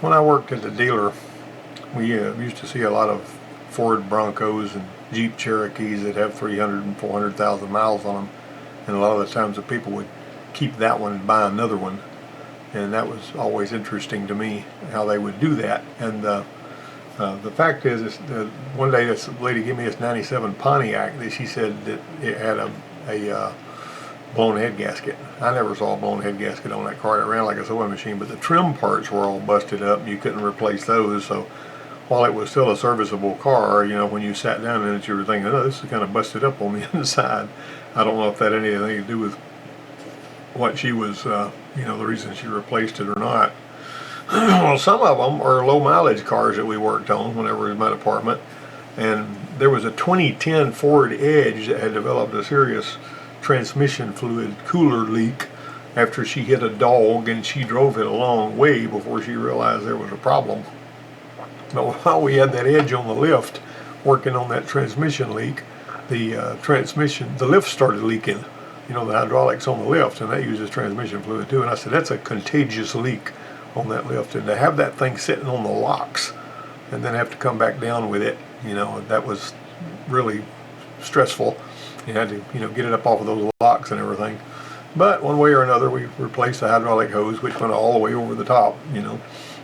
when I worked at the dealer, we used to see a lot of Ford Broncos and Jeep Cherokees that have 300 and 400,000 miles on them, and a lot of the times the people would keep that one and buy another one, and that was always interesting to me how they would do that. And the fact is one day this lady gave me this 97 Pontiac that she said that it had a blown head gasket. I never saw a blown head gasket on that car. It ran like a sewing machine, but the trim parts were all busted up and you couldn't replace those. So while it was still a serviceable car, you know, when you sat down in it, you were thinking, oh, this is kind of busted up on the inside. I don't know if that had anything to do with what she was, you know, the reason she replaced it or not. Well, some of them are low mileage cars that we worked on whenever we was in my department, and there was a 2010 Ford Edge that had developed a serious transmission fluid cooler leak after she hit a dog, and she drove it a long way before she realized there was a problem. But while we had that Edge on the lift working on that transmission leak, the lift started leaking, you know, the hydraulics on the lift, and that uses transmission fluid too. And I said, that's a contagious leak on that lift, and to have that thing sitting on the locks and then have to come back down with it, you know, that was really stressful. You had to, you know, get it up off of those locks and everything. But one way or another, we replaced the hydraulic hose, which went all the way over the top, you know,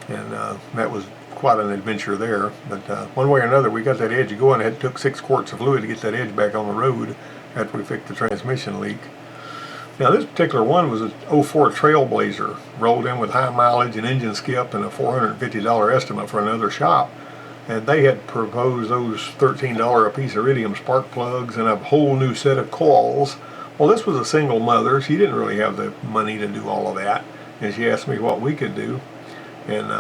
and that was quite an adventure there. But one way or another, we got that Edge going. It took 6 quarts of fluid to get that Edge back on the road after we fixed the transmission leak. Now this particular one was a 04 Trailblazer, rolled in with high mileage and engine skip and a $450 estimate for another shop. And they had proposed those $13 a piece iridium spark plugs and a whole new set of coils. Well, this was a single mother. She didn't really have the money to do all of that. And she asked me what we could do. And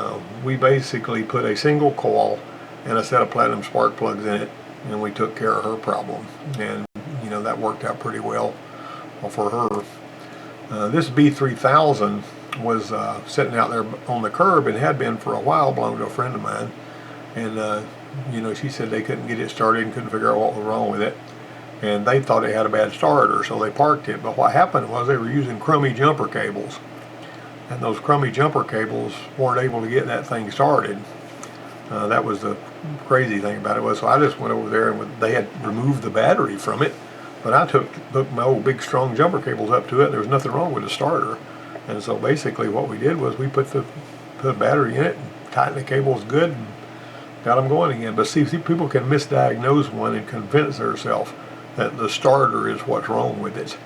we basically put a single coil and a set of platinum spark plugs in it, and we took care of her problem. And, you know, that worked out pretty well for her. This B3000 was sitting out there on the curb and had been for a while, belonged to a friend of mine. And, you know, she said they couldn't get it started and couldn't figure out what was wrong with it. And they thought it had a bad starter, so they parked it. But what happened was they were using crummy jumper cables. And those crummy jumper cables weren't able to get that thing started. That was the crazy thing about it. So I just went over there, and they had removed the battery from it. But I took my old big strong jumper cables up to it. There was nothing wrong with the starter. And so basically what we did was we put the battery in it and tightened the cables good and got them going again. But see, people can misdiagnose one and convince themselves that the starter is what's wrong with it,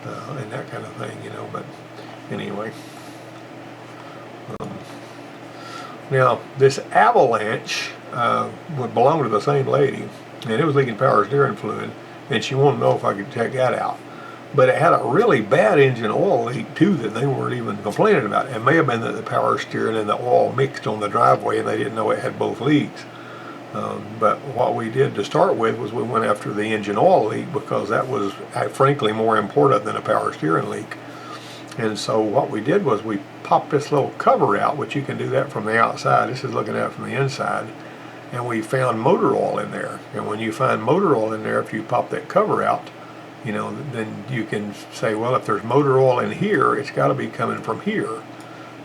and that kind of thing, you know. But anyway, now this Avalanche would belong to the same lady, and it was leaking power steering fluid, and she wanted to know if I could check that out. But it had a really bad engine oil leak too that they weren't even complaining about. It may have been that the power steering and the oil mixed on the driveway and they didn't know it had both leaks. But what we did to start with was we went after the engine oil leak, because that was frankly more important than a power steering leak. And so what we did was we popped this little cover out, which you can do that from the outside. This is looking at it from the inside. And we found motor oil in there. And when you find motor oil in there, if you pop that cover out, you know, then you can say, well, if there's motor oil in here, it's got to be coming from here.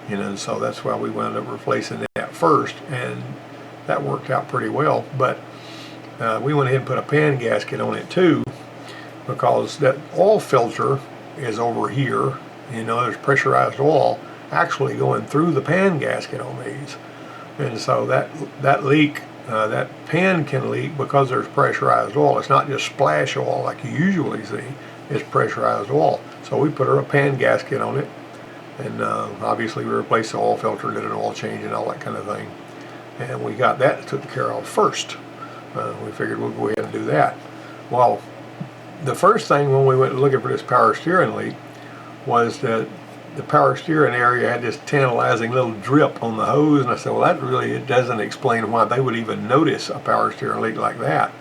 You know, and so that's why we wound up replacing that first, and that worked out pretty well. But we went ahead and put a pan gasket on it too, because that oil filter is over here. You know, there's pressurized oil actually going through the pan gasket on these. And so that leak, that pan can leak because there's pressurized oil. It's not just splash oil like you usually see. It's pressurized oil. So we put a pan gasket on it, and obviously we replaced the oil filter, did an oil change and all that kind of thing. And we got that taken care of first. We figured we'll go ahead and do that. Well, the first thing when we went looking for this power steering leak was that the power steering area had this tantalizing little drip on the hose, and I said, well, that really doesn't explain why they would even notice a power steering leak like that.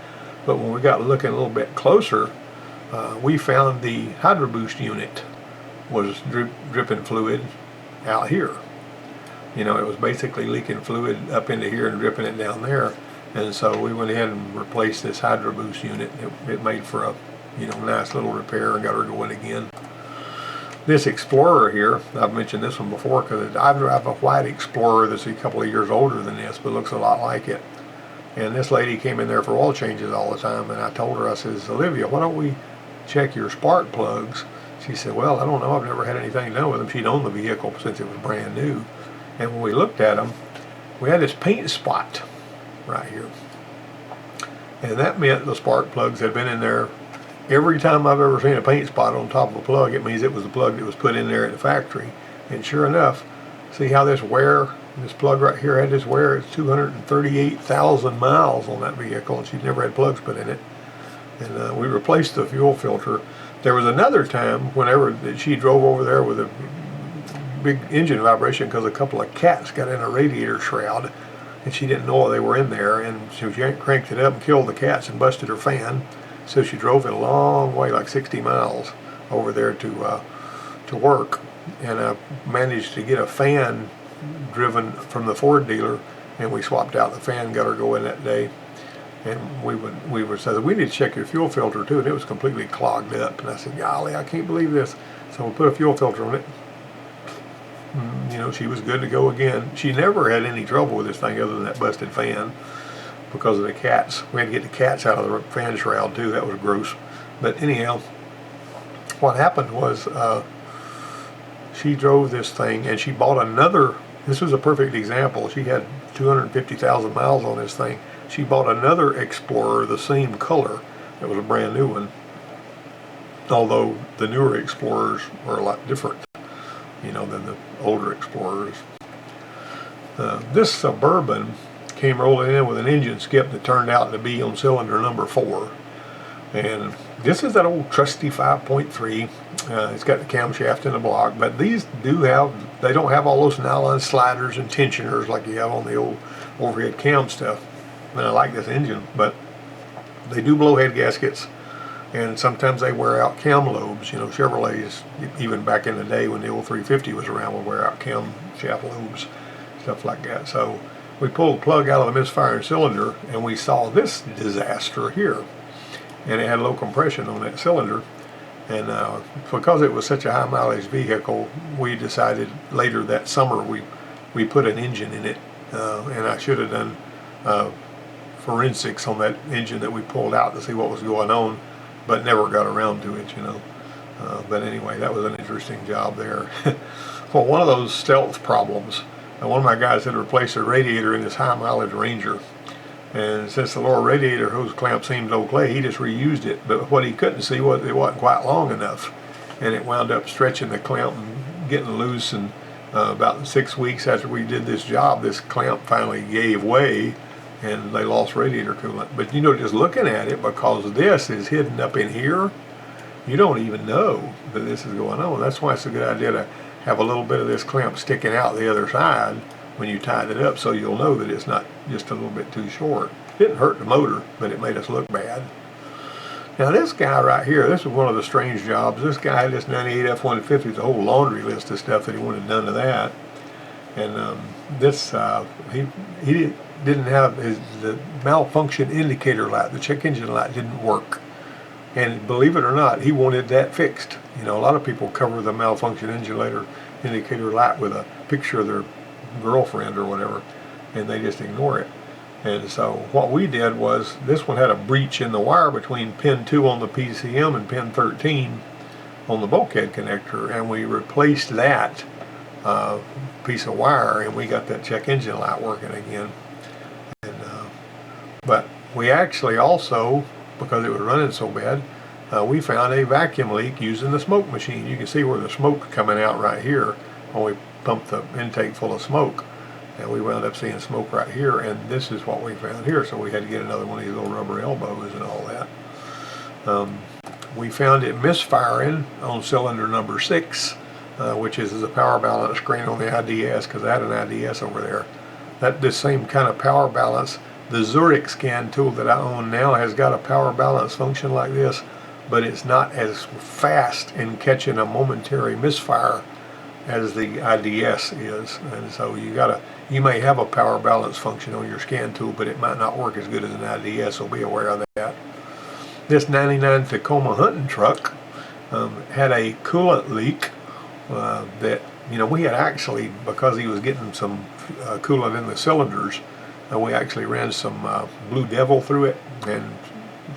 But when we got looking a little bit closer, we found the hydro boost unit was dripping fluid out here. You know, it was basically leaking fluid up into here and dripping it down there. And so we went ahead and replaced this hydro boost unit. It made for a, you know, nice little repair and got her going again. This Explorer here, I've mentioned this one before because I drive a white Explorer that's a couple of years older than this, but looks a lot like it. And this lady came in there for oil changes all the time, and I told her, I says, Olivia, why don't we check your spark plugs? She said, well, I don't know, I've never had anything done with them. She'd owned the vehicle since it was brand new. And when we looked at them, we had this paint spot right here. And that meant the spark plugs had been in there. Every time I've ever seen a paint spot on top of a plug, it means it was the plug that was put in there at the factory. And sure enough, see how this wear, this plug right here had this wear. It's 238,000 miles on that vehicle, and she'd never had plugs put in it. And we replaced the fuel filter. There was another time whenever that she drove over there with a big engine vibration because a couple of cats got in a radiator shroud, and she didn't know they were in there, and she cranked it up and killed the cats and busted her fan. So she drove it a long way, like 60 miles, over there to work, and I managed to get a fan driven from the Ford dealer, and we swapped out the fan, got her going that day. And we were said, we need to check your fuel filter too, and it was completely clogged up. And I said, golly, I can't believe this. So we put a fuel filter on it. You know, she was good to go again. She never had any trouble with this thing other than that busted fan because of the cats. We had to get the cats out of the fan shroud too. That was gross. But anyhow, what happened was she drove this thing and she bought another. This was a perfect example. She had 250,000 miles on this thing. She bought another Explorer, the same color. It was a brand new one. Although the newer Explorers were a lot different, you know, than the older Explorers. This Suburban came rolling in with an engine skip that turned out to be on cylinder number 4. And this is that old trusty 5.3. It's got the camshaft in the block, but these they don't have all those nylon sliders and tensioners like you have on the old overhead cam stuff. And I like this engine, but they do blow head gaskets, and sometimes they wear out cam lobes. You know, Chevrolets, even back in the day when the old 350 was around, would wear out camshaft lobes, stuff like that. So we pulled the plug out of the misfire cylinder, and we saw this disaster here. And it had low compression on that cylinder. And because it was such a high mileage vehicle, we decided later that summer we put an engine in it. And I should have done forensics on that engine that we pulled out to see what was going on, but never got around to it, you know. But anyway, that was an interesting job there. Well, one of those stealth problems, one of my guys had replaced a radiator in his high mileage Ranger. And since the lower radiator hose clamp seemed okay, he just reused it. But what he couldn't see was it wasn't quite long enough. And it wound up stretching the clamp and getting loose. And about 6 weeks after we did this job, this clamp finally gave way and they lost radiator coolant. But you know, just looking at it, because this is hidden up in here, you don't even know that this is going on. That's why it's a good idea to have a little bit of this clamp sticking out the other side when you tied it up, so you'll know that it's not just a little bit too short. Didn't hurt the motor, but it made us look bad. Now this guy right here, this is one of the strange jobs. This guy had this 98 F-150 with a whole laundry list of stuff that he wanted done to that. And he didn't have the malfunction indicator light, the check engine light didn't work. And believe it or not, he wanted that fixed. You know, a lot of people cover the malfunction indicator light with a picture of their girlfriend or whatever, and they just ignore it. And so what we did was, this one had a breach in the wire between pin 2 on the PCM and pin 13 on the bulkhead connector, and we replaced that piece of wire, and we got that check engine light working again. And but we actually also, because it was running so bad, we found a vacuum leak using the smoke machine. You can see where the smoke coming out right here when we pumped the intake full of smoke, and we wound up seeing smoke right here, and this is what we found here. So we had to get another one of these little rubber elbows and all that. We found it misfiring on cylinder number 6, which is a power balance screen on the IDS, because I had an IDS over there. This same kind of power balance, the Zurich scan tool that I own now has got a power balance function like this, but it's not as fast in catching a momentary misfire as the IDS is. And so you may have a power balance function on your scan tool, but it might not work as good as an IDS, so be aware of that. This 99 Tacoma Huntin truck had a coolant leak that, you know, we had actually, because he was getting some coolant in the cylinders, we actually ran some Blue Devil through it and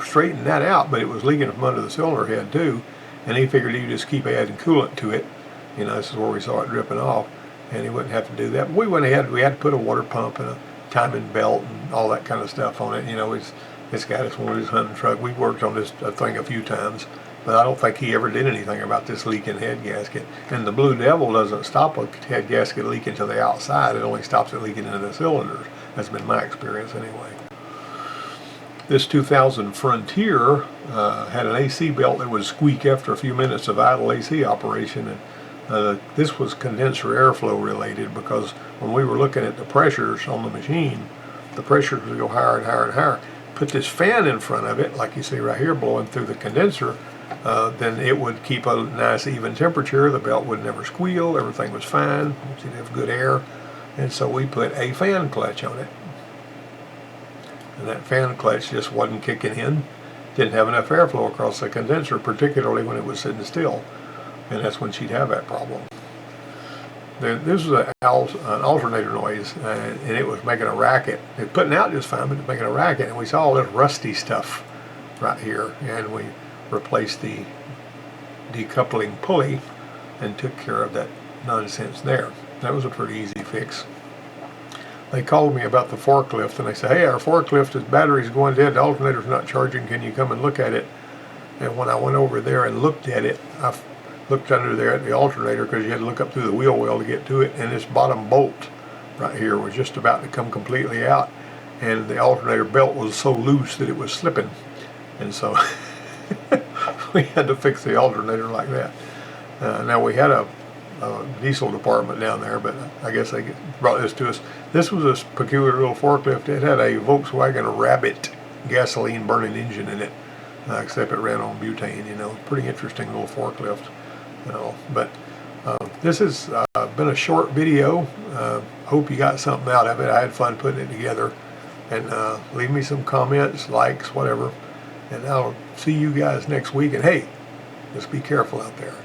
straightened that out, but it was leaking from under the cylinder head too, and he figured he'd just keep adding coolant to it. You know, this is where we saw it dripping off, and he wouldn't have to do that. But we went ahead, we had to put a water pump and a timing belt and all that kind of stuff on it. You know, this guy just wanted his hunting truck. We worked on this thing a few times, but I don't think he ever did anything about this leaking head gasket. And the Blue Devil doesn't stop a head gasket leaking to the outside. It only stops it leaking into the cylinders. That's been my experience anyway. This 2000 Frontier had an AC belt that would squeak after a few minutes of idle AC operation, and this was condenser airflow related, because when we were looking at the pressures on the machine, the pressures would go higher and higher and higher. Put this fan in front of it, like you see right here, blowing through the condenser, then it would keep a nice even temperature. The belt would never squeal. Everything was fine. You'd have good air. And so we put a fan clutch on it. And that fan clutch just wasn't kicking in. Didn't have enough airflow across the condenser, particularly when it was sitting still. And that's when she'd have that problem. This was an alternator noise, and it was making a racket. It was putting out just fine, but it was making a racket. And we saw all this rusty stuff right here. And we replaced the decoupling pulley and took care of that nonsense there. That was a pretty easy fix. They called me about the forklift, and they said, hey, our forklift, its battery's going dead, the alternator's not charging, can you come and look at it? And when I went over there and looked at it, I looked under there at the alternator, because you had to look up through the wheel well to get to it, and this bottom bolt right here was just about to come completely out, and the alternator belt was so loose that it was slipping. And so we had to fix the alternator like that. Now we had a diesel department down there, but I guess they brought this to us. This was a peculiar little forklift. It had a Volkswagen Rabbit gasoline burning engine in it, except it ran on butane. You know, pretty interesting little forklift. You know, but this has been a short video. Hope you got something out of it. I had fun putting it together. And leave me some comments, likes, whatever. And I'll see you guys next week. And hey, just be careful out there.